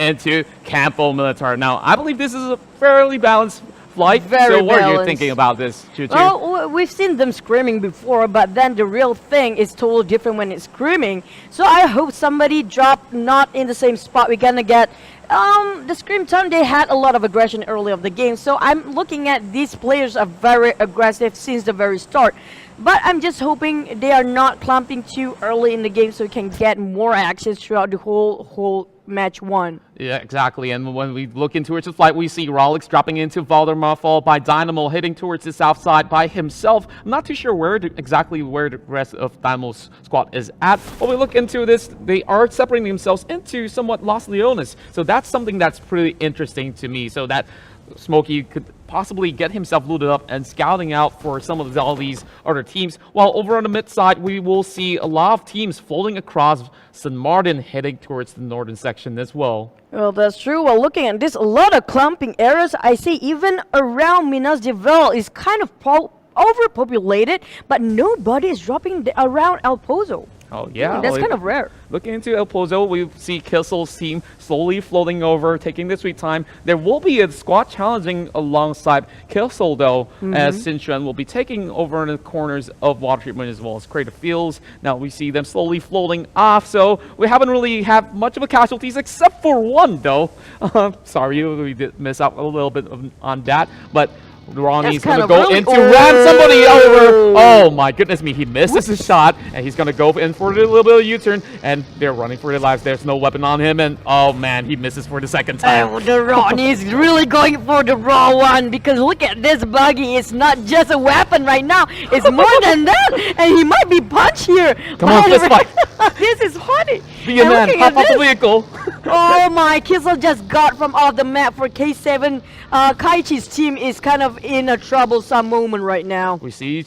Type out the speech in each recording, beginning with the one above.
into Campo Militar. Now, I believe this is a fairly balanced flight. Very so what are you balanced. thinking about this, Choo Choo? Well, we've seen them screaming before, but then the real thing is totally different when it's screaming. So I hope somebody dropped not in the same spot. We're gonna get the scream time. They had a lot of aggression early of the game, so I'm looking at these players are very aggressive since the very start. But I'm just hoping they are not clumping too early in the game so we can get more actions throughout the whole match one. Yeah, exactly. And when we look into towards the flight, we see Rolix dropping into Valdemar, followed by Dynamo heading towards the south side by himself. I'm not too sure exactly where the rest of Dynamo's squad is at. When we look into this, they are separating themselves into somewhat Los Leones. So that's something that's pretty interesting to me. So that Smokey could possibly get himself looted up and scouting out for some of all these other teams. While over on the mid side, we will see a lot of teams folding across St. Martin heading towards the northern section as well. Well, that's true. Well, looking at this, a lot of clumping areas. I see even around Minas de Vel is kind of overpopulated, but nobody is dropping around El Pozo. Oh, yeah. That's kind of rare. Looking into El Pozo, we see Kissel's team slowly floating over, taking the sweet time. There will be a squad challenging alongside Kissel, though, as Sinchuan will be taking over in the corners of water treatment as well as Creative Fields. Now we see them slowly floating off, so we haven't really had much of a casualties except for one, though. Sorry, we did miss out a little bit on that, but Ronnie's going to go in to ram somebody over. Oh my goodness me, he misses his shot, and he's going to go in for a little bit of U-turn, and they're running for their lives. There's no weapon on him, and oh man, he misses for the second time. The Ronnie is really going for the raw one, because look at this buggy. It's not just a weapon right now. It's more than that, and he might be punched here. Come on, fist fight. This is funny. Be a man, hop off the vehicle. Oh my, Kissel just got from off the map for K7. Kaichi's team is kind of in a troublesome moment right now. We see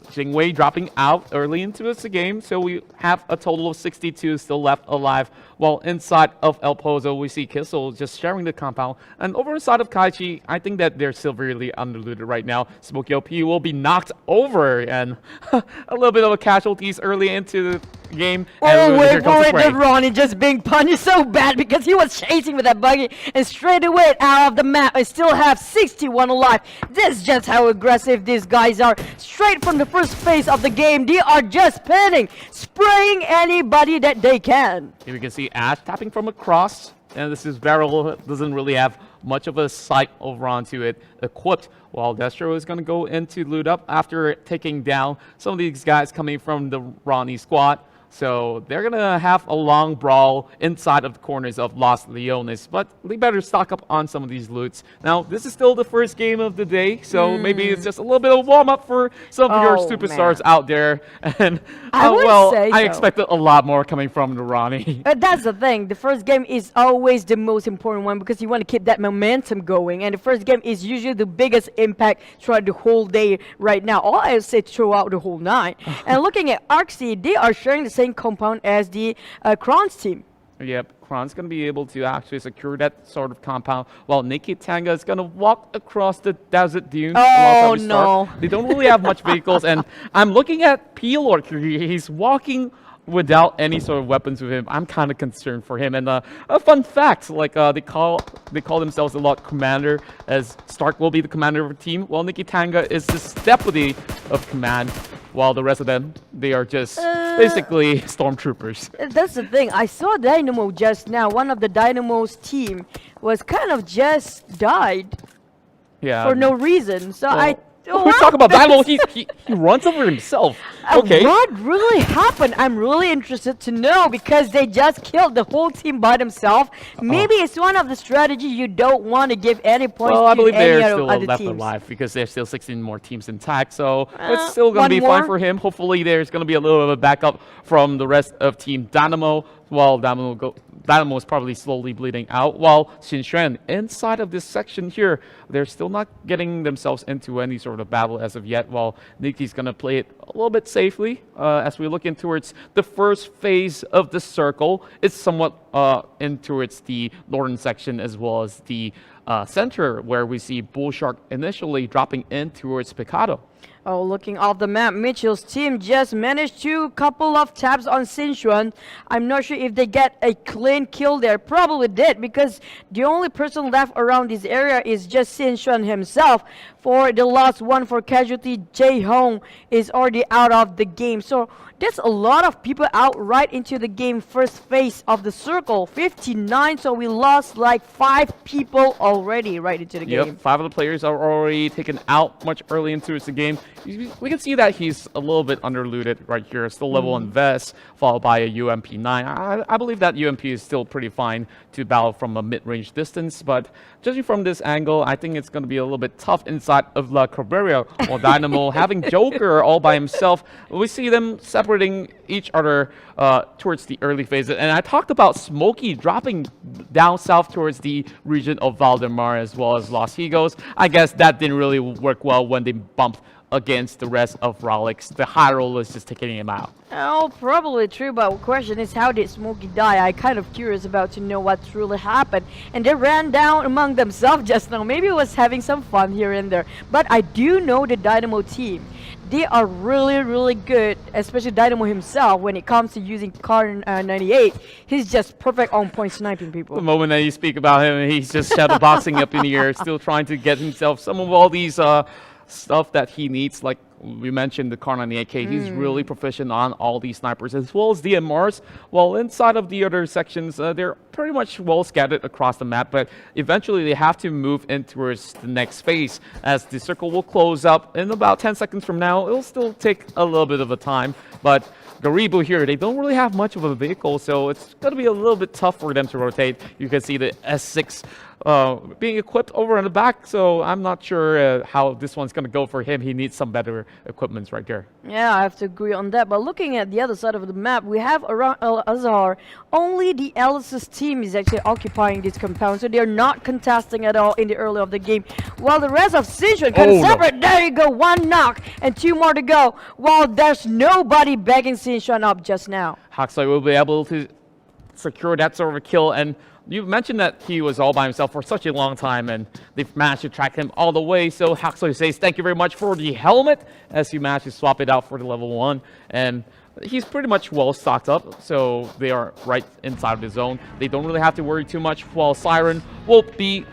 Jingwei dropping out early into this game, so we have a total of 62 still left alive. While inside of El Pozo, we see Kissel just sharing the compound. And over inside of Kaichi, I think that they're severely underlooted right now. Smokey OP will be knocked over, and a little bit of a casualties early into the game. Oh, wait for it, the Ronnie just being punished so bad because he was chasing with that buggy and straight away out of the map. I still have 61 alive. This is just how aggressive these guys are. Straight from the first phase of the game, they are just pinning, spraying anybody that they can. Here we can see Ash tapping from across, and this is Barrel doesn't really have much of a sight over onto it equipped, while Destro is going to go into loot up after taking down some of these guys coming from the Ronnie squad. So they're going to have a long brawl inside of the corners of Los Leones, but they better stock up on some of these loots. Now, this is still the first game of the day, so maybe it's just a little bit of warm-up for some of your superstars out there. And, I expected a lot more coming from the Ronnie. That's the thing. The first game is always the most important one because you want to keep that momentum going. And the first game is usually the biggest impact throughout the whole day right now. All I say throughout the whole night. And looking at Arxie, they are sharing the same compound as the Kron's team. Yep, Kron's going to be able to actually secure that sort of compound, while Nikki Tanga is going to walk across the desert dunes. Oh, no. They don't really have much vehicles, and I'm looking at P-Lord. He's walking without any sort of weapons with him. I'm kind of concerned for him. And a fun fact, like they call themselves a lot commander, as Stark will be the commander of the team, while Nikki Tanga is the deputy of command, while the rest of them, they are just basically stormtroopers. That's the thing. I saw Dynamo just now. One of the Dynamo's team was kind of just died for no reason. So we're talking about Dynamo. He runs over himself. Okay. What really happened? I'm really interested to know because they just killed the whole team by themselves. Maybe it's one of the strategies you don't want to give any points to I believe any they're still other left teams. alive because there's still 16 more teams intact. So it's still going to be fine for him. Hopefully there's going to be a little bit of a backup from the rest of Team Dynamo. While Dynamo is probably slowly bleeding out, while Xinxuan inside of this section here, they're still not getting themselves into any sort of battle as of yet, while Nikki's going to play it a little bit safely as we look in towards the first phase of the circle. It's somewhat in towards the northern section as well as the center, where we see Bullshark initially dropping in towards Picado. Oh, looking off the map, Mitchell's team just managed to couple of taps on Sichuan. I'm not sure if they get a clean kill there. Probably did, because the only person left around this area is just Sichuan himself. For the last one for casualty, Jae Hong is already out of the game. So there's a lot of people out right into the game first phase of the circle. 59, so we lost like 5 people already right into the game. Yep, 5 of the players are already taken out much early into the game. We can see that he's a little bit underlooted right here. Still level on Vest, followed by a UMP-9. I believe that UMP is still pretty fine to battle from a mid-range distance, but judging from this angle, I think it's going to be a little bit tough inside of La Cabrera. While Dynamo having Joker all by himself, we see them separating each other towards the early phases. And I talked about Smokey dropping down south towards the region of Valdemar as well as Los Higos. I guess that didn't really work well when they bumped against the rest of Rolix. The high roll is just taking him out. Oh, probably true, but the question is, how did Smokey die? I kind of curious about to know what truly happened. And they ran down among themselves just now. Maybe it was having some fun here and there. But I do know the Dynamo team. They are really, really good, especially Dynamo himself, when it comes to using Kar 98. He's just perfect on point sniping people. The moment that you speak about him, he's just shadow boxing up in the air, still trying to get himself some of all these stuff that he needs, like we mentioned the Kar 98K. He's really proficient on all these snipers as well as DMRs. While inside of the other sections, they're pretty much well scattered across the map, but eventually they have to move in towards the next phase as the circle will close up in about 10 seconds from now. It'll still take a little bit of a time, but Garibu here, they don't really have much of a vehicle, so it's going to be a little bit tough for them to rotate. You can see the S6 being equipped over in the back, so I'm not sure how this one's going to go for him. He needs some better equipment right there. Yeah, I have to agree on that. But looking at the other side of the map, we have around Al-Azhar. Only the Alice's team is actually occupying this compound, so they're not contesting at all in the early of the game. While the rest of Sichuan can separate. There you go, 1 knock and 2 more to go. While there's nobody backing Sichuan up just now. Haksoi will be able to secure that sort of a kill, and you mentioned that he was all by himself for such a long time, and they've managed to track him all the way. So Haksoi says thank you very much for the helmet as you managed to swap it out for the level 1. And he's pretty much well stocked up, so they are right inside of the zone. They don't really have to worry too much, while Siren will be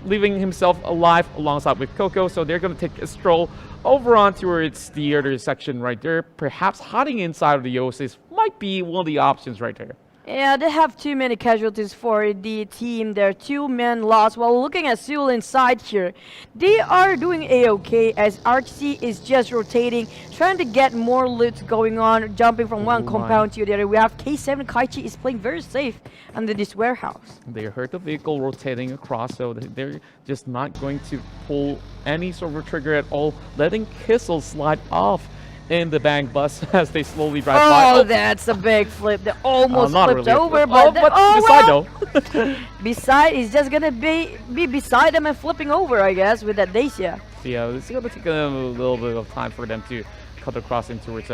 leaving himself alive alongside with Coco. So they're going to take a stroll over on towards the other section right there. Perhaps hiding inside of the Oasis might be one of the options right there. Yeah, they have too many casualties for the team. There are 2 men lost. While looking at Seoul inside here, they are doing a-okay as RTC is just rotating, trying to get more loot going on, jumping from one compound to the other. We have K7 Kaichi is playing very safe under this warehouse. They heard the vehicle rotating across, so they're just not going to pull any sort of trigger at all, letting Kissel slide off in the bank bus as they slowly drive by. Oh, that's a big flip. They almost not flipped really over, but beside well. though. Beside, he's just gonna be beside them and flipping over, I guess, with that Dacia. Yeah, it's going to take them a little bit of time for them to cut across into its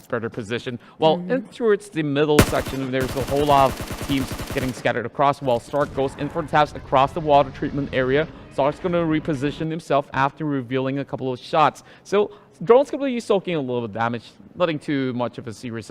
better position. Well, in towards the middle section, there's a whole lot of teams getting scattered across, while Stark goes in for the taps across the water treatment area. Stark's going to reposition himself after revealing a couple of shots. So Drone's going to be soaking a little bit of damage, nothing too much of a serious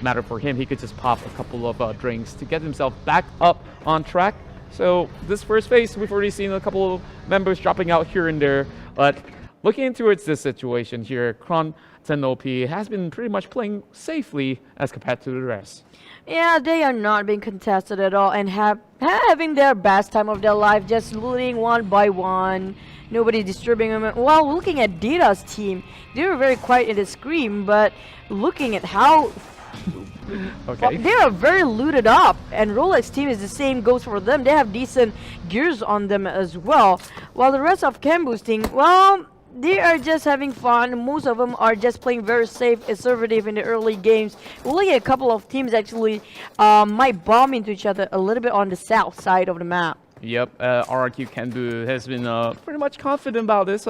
matter for him. He could just pop a couple of drinks to get himself back up on track. So this first phase, we've already seen a couple of members dropping out here and there, but looking towards this situation here, Kron 10OP has been pretty much playing safely as compared to the rest. Yeah, they are not being contested at all and having their best time of their life, just looting one by one. Nobody disturbing them. While looking at Dita's team, they were very quiet in the scream, but looking at how they are very looted up, and Rolex team is the same, goes for them. They have decent gears on them as well. While the rest of Chem Boosting, well, they are just having fun. Most of them are just playing very safe, conservative in the early games. Only a couple of teams actually might bomb into each other a little bit on the south side of the map. Yep, RRQ Kenbu has been pretty much confident about this.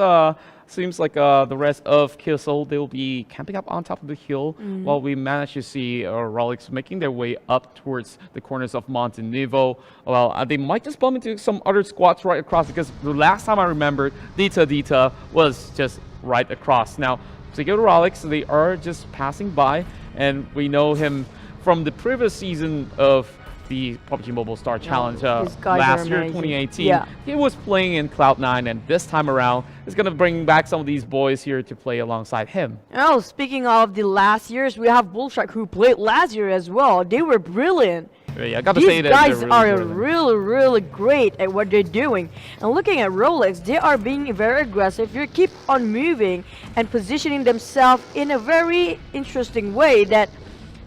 Seems like the rest of Kissel, they'll be camping up on top of the hill while we manage to see Rolix making their way up towards the corners of Montenevo. Well, they might just bump into some other squads right across because the last time I remember, Dita was just right across. Now, to go to Rolix, they are just passing by, and we know him from the previous season of the PUBG Mobile Star Challenge last year, 2018. Yeah. He was playing in Cloud9, and this time around, he's going to bring back some of these boys here to play alongside him. Oh, speaking of the last years, we have Bullshark who played last year as well. They were brilliant. Yeah, I got to These say that guys they're are really really great at what they're doing. And looking at Rolex, they are being very aggressive. They keep on moving and positioning themselves in a very interesting way that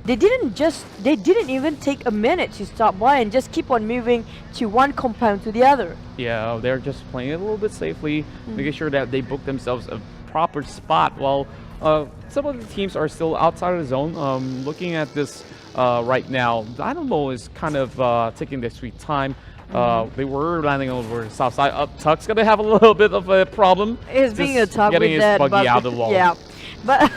they didn't even take a minute to stop by and just keep on moving to one compound to the other. Yeah, they're just playing it a little bit safely, making sure that they book themselves a proper spot while some of the teams are still outside of the zone. Looking at this right now, Dynamo is kind of taking their sweet time. They were landing over the south side. Tuck's going to have a little bit of a problem. It's being a Tuck getting with his that, buggy out of the wall. Yeah, but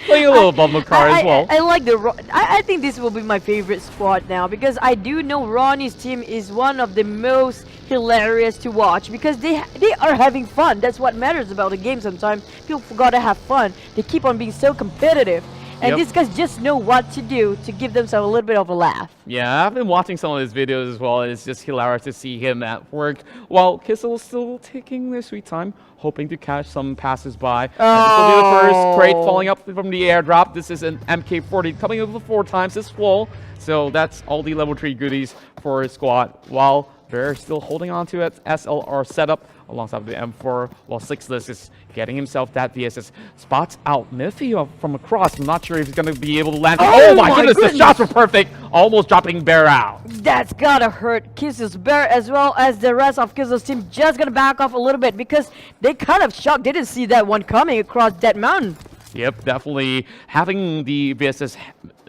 Playing a little bumble car as well. I like the. I think this will be my favorite squad now because I do know Ronnie's team is one of the most hilarious to watch because they are having fun. That's what matters about the game. Sometimes people gotta have fun. They keep on being so competitive. And these guys just know what to do to give themselves a little bit of a laugh. Yeah, I've been watching some of his videos as well, and it's just hilarious to see him at work while Kissel's still taking their sweet time, hoping to catch some passers-by. And this will be the first crate falling up from the airdrop. This is an MK40 coming over 4 times this wall, so that's all the level 3 goodies for his squad, while they're still holding on to its SLR setup alongside the M4, while Sixless is getting himself that VSS. Spots out Miffy from across. I'm not sure if he's going to be able to land. Oh my goodness, the shots were perfect. Almost dropping Bear out. That's gotta hurt Kissel's Bear as well as the rest of Kissel's team. Just gonna back off a little bit because they kind of shocked. They didn't see that one coming across that mountain. Yep, definitely having the VSS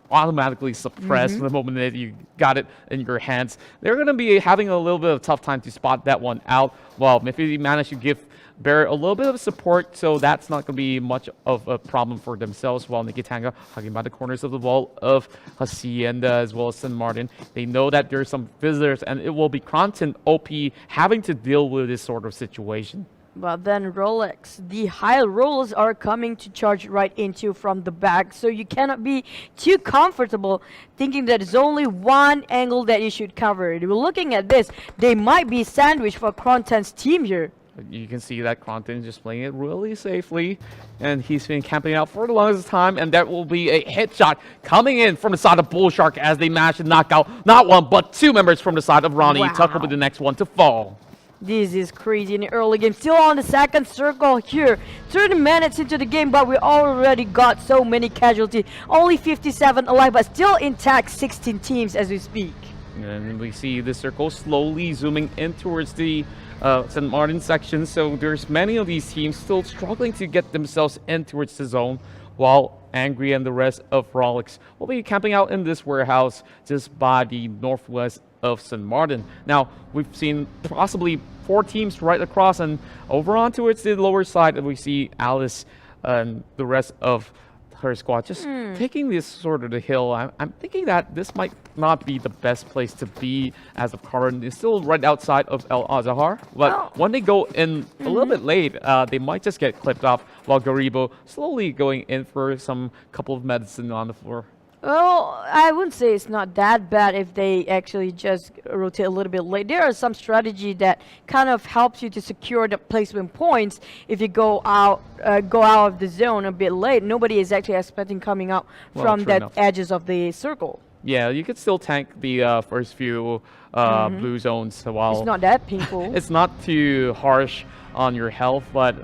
automatically suppressed the moment that you got it in your hands. They're going to be having a little bit of a tough time to spot that one out. Well, if you manage to give Bear a little bit of support, so that's not going to be much of a problem for themselves. While Nikitanga hugging by the corners of the wall of Hacienda as well as San Martin. They know that there's some visitors, and it will be Cronton OP having to deal with this sort of situation. But then Rolex, the high rolls are coming to charge right into from the back, so you cannot be too comfortable thinking that there's only one angle that you should cover. We're looking at this, they might be sandwiched for Cronton's team here. You can see that Cronton is just playing it really safely, and he's been camping out for the longest time, and that will be a hit shot coming in from the side of Bullshark as they manage to knock out not one, but 2 members from the side of Ronnie. Wow. Tuck will be the next one to fall. This is crazy in the early game. Still on the second circle here. 30 minutes into the game, but we already got so many casualties. Only 57 alive, but still intact 16 teams as we speak. And we see the circle slowly zooming in towards the St. Martin section. So there's many of these teams still struggling to get themselves in towards the zone, while Angry and the rest of Rolex will be camping out in this warehouse just by the northwest of St. Martin. Now, we've seen possibly 4 teams right across, and over on towards the lower side, and we see Alice and the rest of her squad just taking this sort of the hill. I'm thinking that this might not be the best place to be as of current. It's still right outside of El Azahar, but when they go in a little bit late, they might just get clipped off, while Garibo slowly going in for some couple of medicine on the floor. Well, I wouldn't say it's not that bad if they actually just rotate a little bit late. There are some strategy that kind of helps you to secure the placement points if you go out of the zone a bit late. Nobody is actually expecting coming out from that edges of the circle. Yeah, you could still tank the first few blue zones while it's not that painful. It's not too harsh on your health, but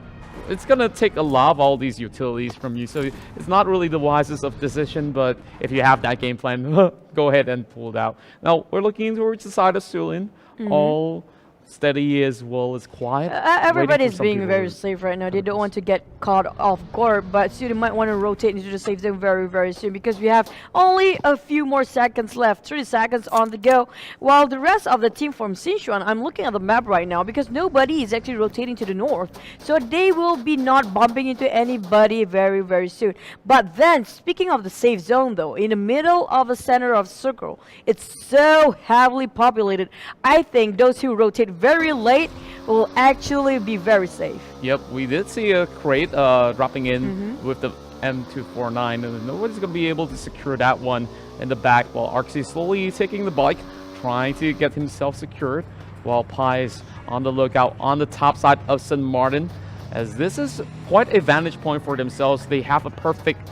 it's gonna take a lot of all these utilities from you, so it's not really the wisest of decision, but if you have that game plan, go ahead and pull it out. Now, we're looking towards the side of Sulin. All steady as well as quiet. Everybody's being very safe right now. They don't want to get caught off guard, but student might want to rotate into the safe zone very, very soon because we have only a few more seconds left. 30 seconds on the go. While the rest of the team from Sichuan, I'm looking at the map right now because nobody is actually rotating to the north. So they will be not bumping into anybody very, very soon. But then, speaking of the safe zone though, in the middle of the center of circle, it's so heavily populated. I think those who rotate very late will actually be very safe. Yep, we did see a crate dropping in with the M249, and nobody's going to be able to secure that one in the back, while Arxie slowly taking the bike, trying to get himself secured, while Pie's on the lookout on the top side of St. Martin, as this is quite a vantage point for themselves. They have a perfect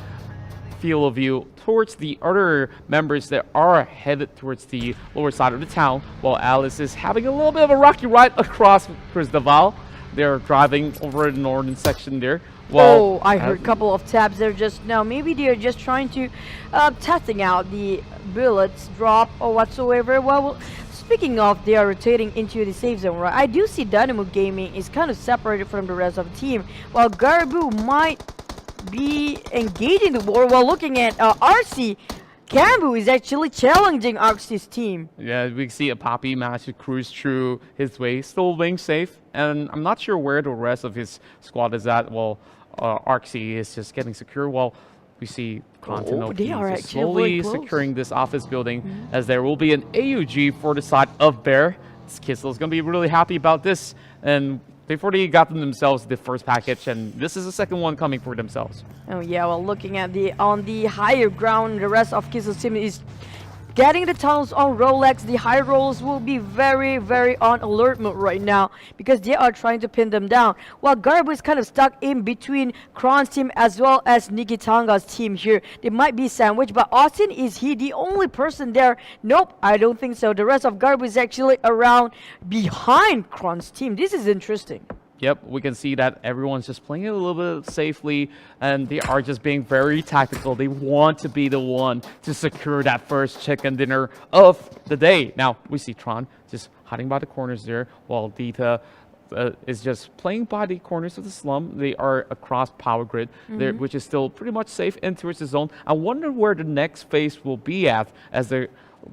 field of view towards the other members that are headed towards the lower side of the town, while Alice is having a little bit of a rocky ride across Christaval. They're driving over the northern section there. Well, I heard a couple of taps there just now. Maybe they're just trying to testing out the bullets drop or whatsoever. Well, speaking of, they are rotating into the safe zone, right? I do see Dynamo Gaming is kind of separated from the rest of the team, while Garbu might be engaging the war. While looking at RC, Kambu is actually challenging Arxie's team. Yeah, we see a Poppy manage to cruise through his way, still being safe, and I'm not sure where the rest of his squad is at. Well, Arxie is just getting secure, while we see they are just slowly securing this office building, as there will be an AUG for the side of Bear. Kissel is going to be really happy about this, and they've already gotten themselves the first package, and this is the second one coming for themselves. Oh yeah, well, looking at on the higher ground, the rest of Kissel's team is getting the tunnels on Rolex. The high rolls will be very, very on alert mode right now because they are trying to pin them down. While Garbu is kind of stuck in between Kron's team as well as Nikitanga's team here. They might be sandwiched, but Austin, is he the only person there? Nope, I don't think so. The rest of Garbu is actually around behind Kron's team. This is interesting. Yep, we can see that everyone's just playing it a little bit safely, and they are just being very tactical. They want to be the one to secure that first chicken dinner of the day. Now, we see Tron just hiding by the corners there, while Dita is just playing by the corners of the slum. They are across power grid, there, which is still pretty much safe in towards the zone. I wonder where the next phase will be at, as the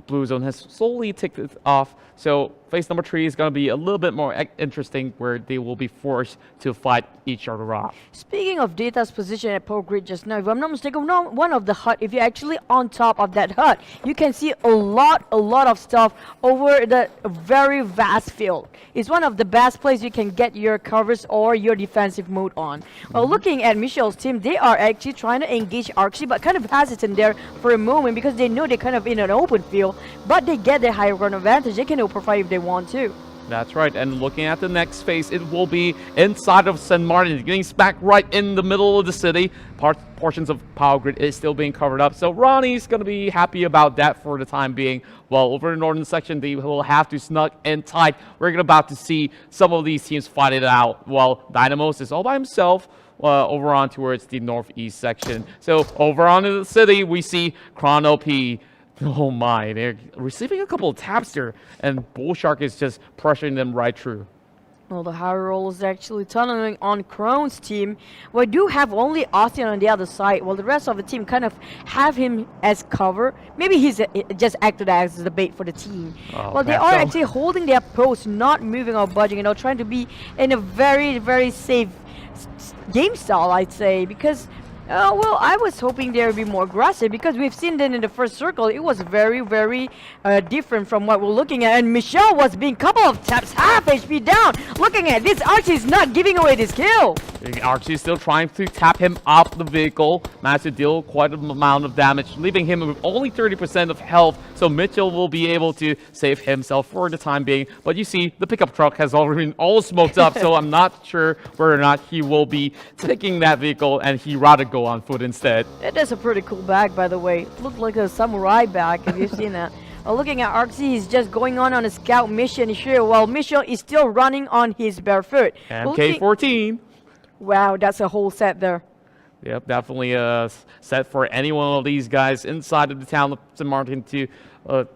blue zone has slowly ticked it off. So phase number 3 is going to be a little bit more interesting, where they will be forced to fight each other off. Speaking of Data's position at Power Grid just now, if I'm not mistaken, one of the hut, if you're actually on top of that hut, you can see a lot of stuff over the very vast field. It's one of the best places you can get your covers or your defensive mode on. Well, looking at Michelle's team, they are actually trying to engage Arxie, but kind of hesitant there for a moment because they know they're kind of in an open field, but they get the higher ground advantage. They can open fire if they want to. That's right, and looking at the next phase, it will be inside of St. Martin, getting smack right in the middle of the city. Portions of Power Grid is still being covered up, so Ronnie's going to be happy about that for the time being. While over the northern section, they will have to snug and tight. We're about to see some of these teams fight it out, while Dynamos is all by himself over on towards the northeast section. So over on the city, we see Chrono P. Oh my, they're receiving a couple of taps there, and Bullshark is just pressuring them right through. Well, the high roll is actually tunneling on Krone's team. We do have only Austin on the other side, while the rest of the team kind of have him as cover. Maybe he's just acted as the bait for the team. Well, they are actually holding their post, not moving or budging, trying to be in a very, very safe game style, I'd say, because well, I was hoping they would be more aggressive, because we've seen that in the first circle. It was very, very different from what we're looking at. And Michelle was being couple of taps, half HP down. Looking at this, Archie is not giving away this kill. Archie is still trying to tap him off the vehicle. Managed to deal quite an amount of damage, leaving him with only 30% of health. So Mitchell will be able to save himself for the time being. But you see, the pickup truck has already been all smoked up. So I'm not sure whether or not he will be taking that vehicle, and he rather go on foot instead. It is a pretty cool bag, by the way. It looked like a samurai bag, if you've seen that. Looking at Arxie, he's just going on a scout mission here, while Michel is still running on his barefoot. MK14. Wow, that's a whole set there. Yep, definitely a set for any one of these guys inside of the town of St. Martin to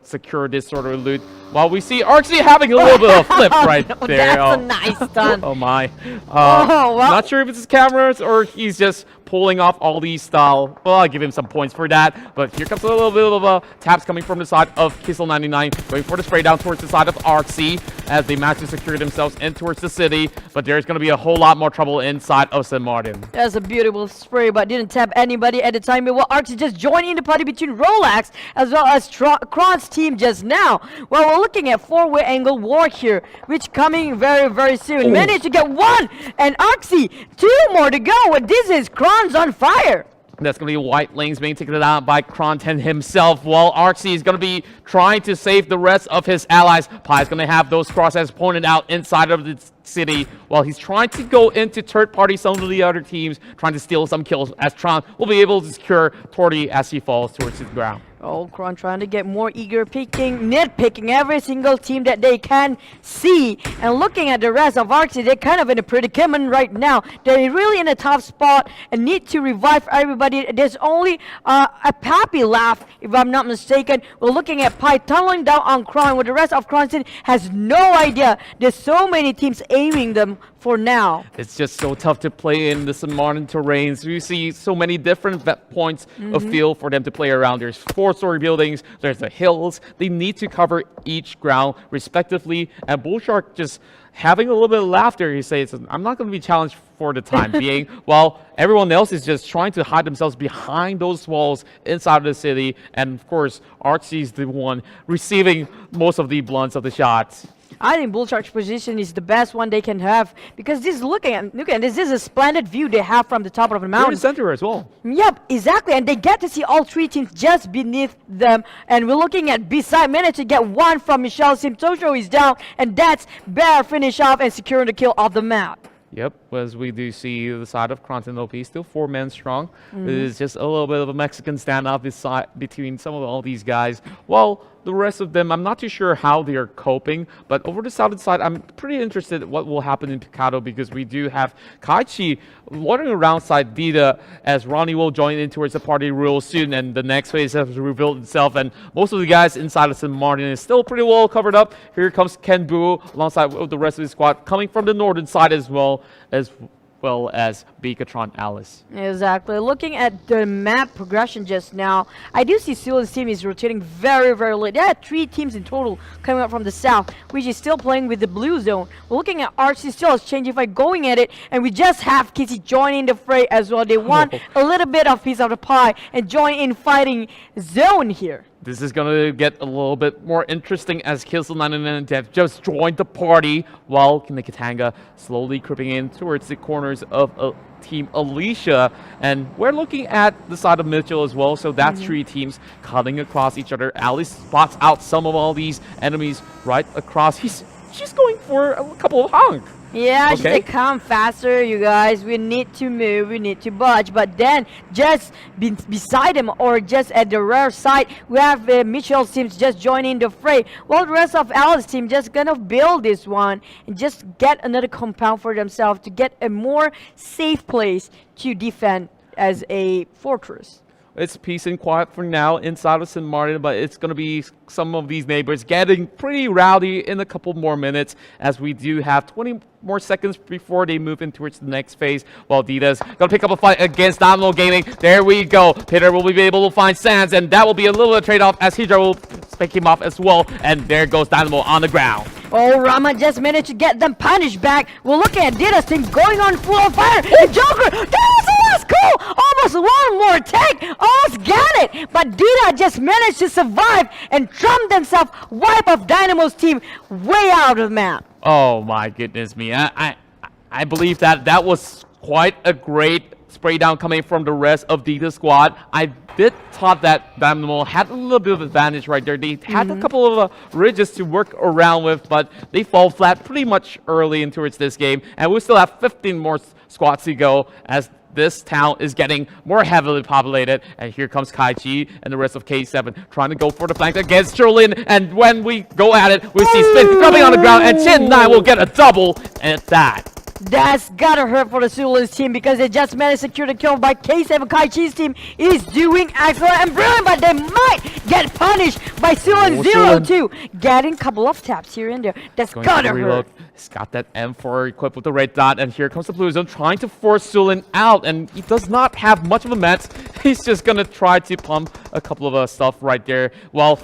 secure this sort of loot. While we see Arxie having a little bit of flip right there. That's a nice stun. Oh my. Well. Not sure if it's his cameras or he's just pulling off all these style. Well, I'll give him some points for that. But here comes a little bit of taps coming from the side of Kissel99, going for the spray down towards the side of Arxie as they manage to secure themselves in towards the city. But there's going to be a whole lot more trouble inside of St. Martin. That's a beautiful spray, but didn't tap anybody at the time. But Arxie just joined in the party between Rolex as well as Kron's team just now. Well, we're looking at four-way angle war here, which coming very, very soon. Managed to get one, and Arxie, two more to go. What this is, Kron's on fire. That's going to be White Lanes being taken out by Kronten himself, while Arxie is going to be trying to save the rest of his allies. Pi is going to have those crosshairs pointed out inside of the city while he's trying to go into third party some of the other teams, trying to steal some kills, as Tron will be able to secure Torty as he falls towards the ground. Oh, Kron trying to get more eager nitpicking every single team that they can see. And looking at the rest of Arxie, they're kind of in a predicament right now. They're really in a tough spot and need to revive everybody. There's only a Pappy left, if I'm not mistaken. We're looking at Pi tunneling down on Kron, where the rest of Kron's team has no idea. There's so many teams aiming them for now. It's just so tough to play in the St. Martin terrains. You see so many different points of field for them to play around. There's four-story buildings, there's the hills. They need to cover each ground respectively. And Bullshark just having a little bit of laughter. He says, I'm not going to be challenged for the time being, while everyone else is just trying to hide themselves behind those walls inside of the city. And of course, Arxie's the one receiving most of the blunts of the shots. I think Bullshark's position is the best one they can have, because this look at this. This is a splendid view they have from the top of the mountain. They're in the center as well. Yep, exactly, and they get to see all three teams just beneath them. And we're looking at beside, managed to get one from Michelle Sim. Tojo is down, and that's Bear finish off and securing the kill off the map. Yep, as we do see the side of Kronten OP, still 4 men strong. It's just a little bit of a Mexican standoff between some of all these guys. Well, the rest of them, I'm not too sure how they are coping, but over the southern side, I'm pretty interested in what will happen in Picado, because we do have Kaichi wandering around side Dita, as Ronnie will join in towards the party real soon, and the next phase has revealed itself, and most of the guys inside of St. Martin is still pretty well covered up. Here comes Ken Bu alongside with the rest of the squad, coming from the northern side as well as Beacatron Alice. Exactly. Looking at the map progression just now, I do see Sila's team is rotating very, very late. There are 3 teams in total coming up from the south, which is still playing with the blue zone. We're looking at Archie still as changing by going at it, and we just have Kissy joining the fray as well. They want a little bit of piece of the pie and join in fighting zone here. This is going to get a little bit more interesting as Kissel99 have just joined the party, while Nikitanga slowly creeping in towards the corners of Team Alicia. And we're looking at the side of Mitchell as well, so that's 3 teams cutting across each other. Alice spots out some of all these enemies right across. She's going for a couple of honk. Yeah, she said, come faster, you guys. We need to move, we need to budge. But then, just beside him, or just at the rear side, we have Mitchell's team just joining the fray. While the rest of Alice's team just gonna build this one and just get another compound for themselves to get a more safe place to defend as a fortress. It's peace and quiet for now inside of St. Martin, but it's going to be some of these neighbors getting pretty rowdy in a couple more minutes, as we do have 20 more seconds before they move in towards the next phase, while Dita's going to pick up a fight against Dynamo Gaming. There we go. Peter will be able to find Sands, and that will be a little bit of trade-off as Hydra will pick him off as well, and there goes Dynamo on the ground. Oh, Rama just managed to get them punished back. We're looking at Dita's team going on full on fire. And Joker, that's cool. Almost one more take. Almost got it. But Dita just managed to survive and trump themselves, wipe off Dynamo's team way out of the map. Oh my goodness me. I believe that was quite a great spray down coming from the rest of Dita's squad. I did thought that Dynamo had a little bit of advantage right there. They had a couple of ridges to work around with, but they fall flat pretty much early in towards this game. And we still have 15 more squads to go as this town is getting more heavily populated. And here comes Kaichi and the rest of K7 trying to go for the flank against Jolin. And when we go at it, we see Spin dropping on the ground, and Chin9 will get a double at that. That's gotta hurt for the Sulan's team because they just managed to secure the kill by K7. Kai Chi's team is doing excellent and brilliant, but they might get punished by Sulan 0-2. Getting a couple of taps here and there. That's gotta hurt. He's got that M4 equipped with the red dot, and here comes the blue zone trying to force Sulan out, and he does not have much of a mets. He's just gonna try to pump a couple of stuff right there. Well,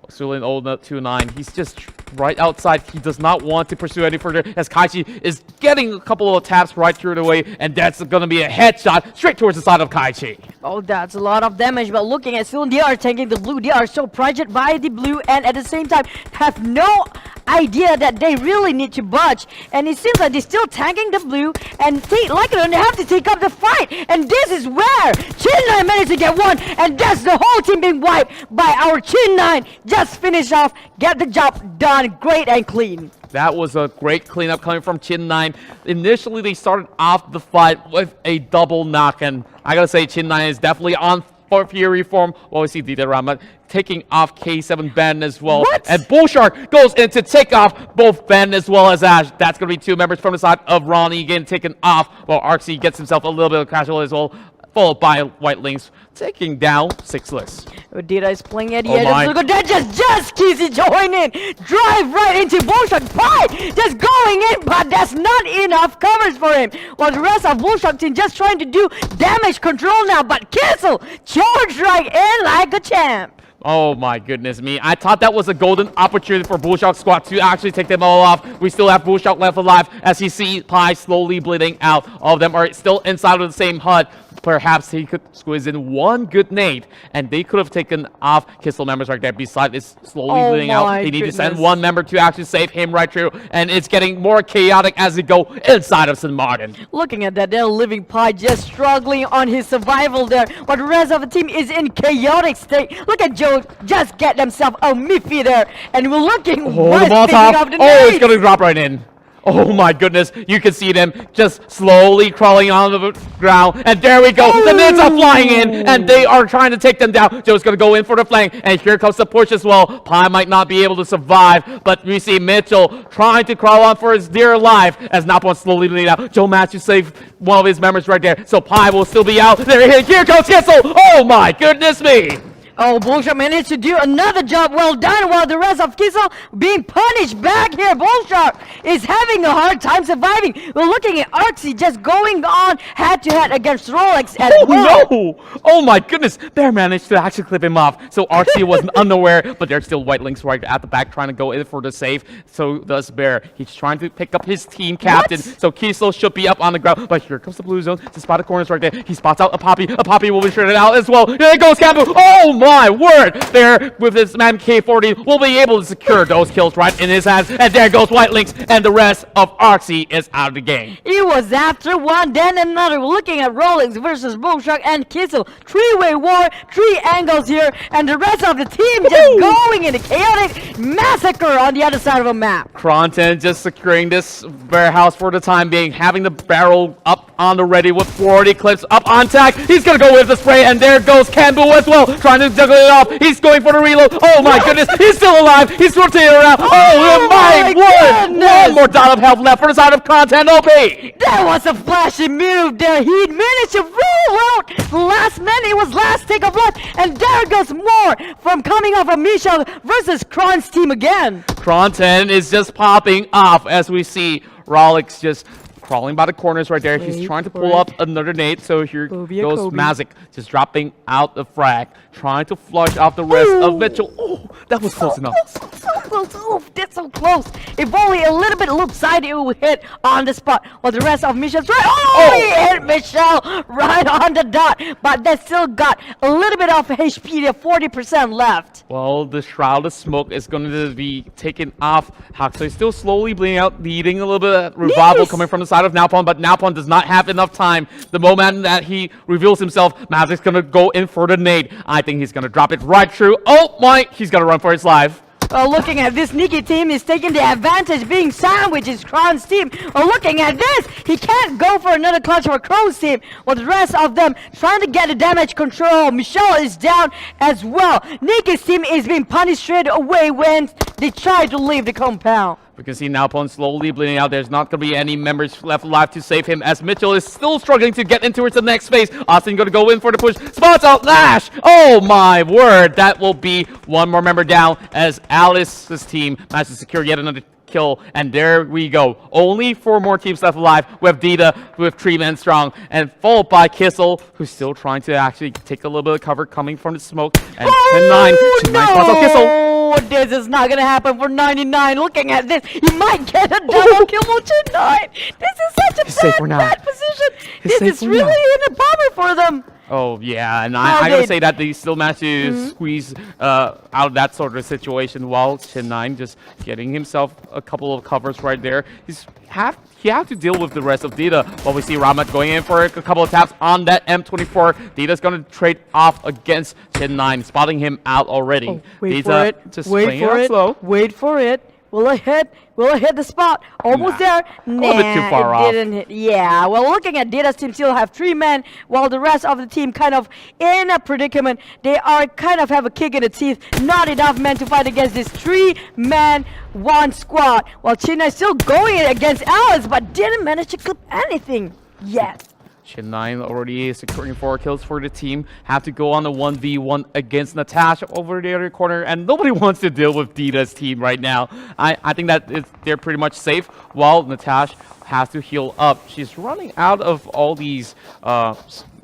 Sulan 0-2-9, he's just right outside. He does not want to pursue any further as Kaichi is getting a couple of taps right through the way, and that's gonna be a headshot straight towards the side of Kaichi. Oh, that's a lot of damage, but looking at Sulan, they are taking the blue. They are so pressured by the blue, and at the same time have no idea that they really need to budge, and it seems like they're still tanking the blue, and like it or not, they have to take up the fight, and this is where Chin9 managed to get one, and that's the whole team being wiped by our Chin9. Just finish off, get the job done, great and clean. That was a great cleanup coming from Chin9. Initially, they started off the fight with a double knock, and I gotta say, Chin9 is definitely on for Fury form. Well, we see Diderama taking off K7 Ben as well. What? And Bullshark goes in to take off both Ben as well as Ash. That's going to be two members from the side of Ronnie again taken off. While Arxie gets himself a little bit of casual as well, followed by White Lynx taking down Sixless. Dita is playing at the Oh edge. my. Look at that, just Kizzy joining. Drive right into Bullshark. Bye! Just going in, but that's not enough covers for him. While the rest of Bullshark team just trying to do damage control now, but Kissel charged right in like a champ. Oh my goodness me. I thought that was a golden opportunity for Bullshark squad to actually take them all off. We still have Bullshark left alive as you see Pi slowly bleeding out. All of them are still inside of the same hut. Perhaps he could squeeze in one good nade, and they could have taken off Kissel members right there. Besides, it's slowly bleeding out. They need to send one member to actually save him right through, and it's getting more chaotic as they go inside of St. Martin. Looking at that, they're living Pi just struggling on his survival there, while the rest of the team is in chaotic state. Look at Joe just get themselves a Miffy there, and we're looking Oh, the Molotov. Oh, it's going to drop right in. Oh my goodness, you can see them just slowly crawling on the ground, and there we go, the nades are flying in, and they are trying to take them down. Joe's gonna go in for the flank, and here comes the push as well. Pi might not be able to survive, but we see Mitchell trying to crawl on for his dear life, as Napon slowly bleeding out. Joe managed to save one of his members right there, so Pi will still be out. Here comes Kissel! Oh my goodness me! Oh, Bullshark managed to do another job well done while the rest of Kissel being punished back here. Bullshark is having a hard time surviving. We're looking at Arxie just going on head-to-head against Rolex as well. No! Oh my goodness! Bear managed to actually clip him off. So Arxie wasn't unaware, but there's still White Lynx right at the back trying to go in for the save. So does Bear. He's trying to pick up his team captain. What? So Kiesel should be up on the ground. But here comes the blue zone to spot the corners right there. He spots out a Poppy. A Poppy will be shredded out as well. There goes Campbell. Oh my word! There with his man K40 will be able to secure those kills right in his hands. And there goes White Lynx, and the rest of Arxie is out of the game. It was after one, then another. We're looking at Rolex versus Bullshark and Kissel. Three-way war, three angles here, and the rest of the team just going in a chaotic massacre on the other side of the map. Cronton just securing this warehouse for the time being, having the barrel up on the ready with 40 clips up on tack. He's gonna go with the spray, and there goes Campbell as well, trying to juggle it off. He's going for the reload. Oh my goodness, he's still alive. He's rotating around. Oh my word! goodness. One more dot of health left for the side of Content OP. That was a flashy move there. He managed to roll out the last man. It was last take of life. And there goes more from coming off of Michelle versus Kron's team again. Cronton is just popping off as we see Rolex just crawling by the corners right there. He's Wait trying to for pull it. up another nade. So here Kobe, goes Kobe. Mazik just dropping out the frag, trying to flush off the rest of Mitchell. Oh, that was close enough. So close. Oh, that's so close. If only a little bit loop side, it would hit on the spot. While the rest of Michelle's right. Oh, he hit Michelle right on the dot. But they still got a little bit of HP there, 40% left. Well, the Shroud of Smoke is going to be taken off. Haxo is still slowly bleeding out, needing a little bit of revival Yes. coming from the side of Napon, but Napon does not have enough time. The moment that he reveals himself, Magic's going to go in for the nade. I think he's going to drop it right through. Oh my, he's going to run for his life. Looking at this Nikki team is taking the advantage, being sandwiched is Kron's team. Looking at this, he can't go for another clutch for Crow's team. While the rest of them trying to get the damage control. Michelle is down as well. Nikki's team is being punished straight away when they try to leave the compound. We can see now opponent slowly bleeding out. There's not going to be any members left alive to save him as Mitchell is still struggling to get into the next phase. Austin going to go in for the push. Spots out Lash. Oh my word. That will be one more member down as Alice's team manages to secure yet another kill, and there we go. Only 4 more teams left alive with Dita with 3 men strong, and followed by Kissel, who's still trying to actually take a little bit of cover coming from the smoke. And 10-9 spots out Kissel. This is not gonna happen for 99. Looking at this, you might get a double kill for 10-9. This is such a bad position. This is really in a bummer for them. Oh, yeah, and I gotta say that they still managed to squeeze out of that sort of situation while Chin9 just getting himself a couple of covers right there. He have to deal with the rest of Dita. While we see Ramat going in for a couple of taps on that M24. Dita's gonna trade off against Chin9, spotting him out already. Oh, wait Dita for it. just Wait playing for it it. slow. Wait for it. Will it hit? Will it hit the spot? Almost there. Nah, a little bit too far it off. didn't hit. Yeah, well, looking at Data's team still have 3 men, while the rest of the team kind of in a predicament. They are kind of have a kick in the teeth. Not enough men to fight against this 3-man, 1 squad. While China is still going against Alice, but didn't manage to clip anything yet. Chin9 already securing 4 kills for the team. Have to go on a 1v1 against Natasha over the other corner, and nobody wants to deal with Dita's team right now. I think that they're pretty much safe, while Natasha has to heal up. She's running out of all these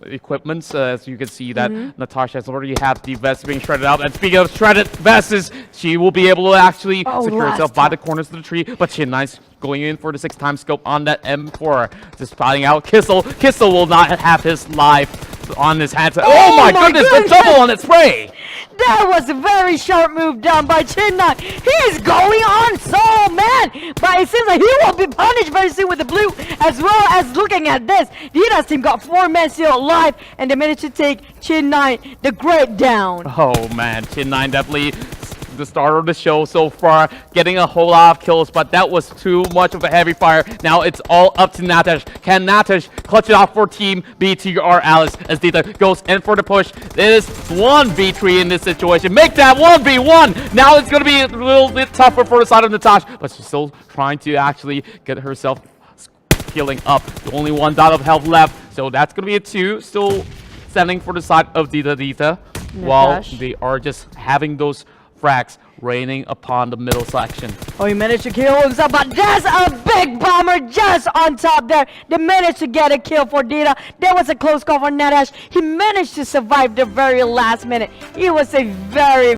equipments, as you can see that Natasha has already had the vest being shredded out. And speaking of shredded vests, she will be able to actually secure herself by the corners of the tree, but Chin9's going in for the 6-time scope on that M4. Just spotting out Kissel. Kissel will not have his life on his hands. Oh my goodness, the double on its spray! That was a very sharp move done by Chin9. He's going on so man, but it seems like he will be punished very soon with the blue, as well as looking at this. Dita's team got 4 men still alive, and they managed to take Chin9 the Great down. Oh man, Chin9 definitely the star of the show so far, getting a whole lot of kills, but that was too much of a heavy fire. Now it's all up to Natash. Can Natash clutch it off for Team BTR Alice as Dita goes in for the push? It is 1v3 in this situation. Make that 1v1! Now it's going to be a little bit tougher for the side of Natasha, but she's still trying to actually get herself healing up. The only 1 dot of health left, so that's going to be a 2. Still standing for the side of Dita, while they are just having those frags raining upon the middle section. Oh, he managed to kill himself, but there's a big bomber just on top there. They managed to get a kill for Dita. There was a close call for Natash. He managed to survive the very last minute. It was a very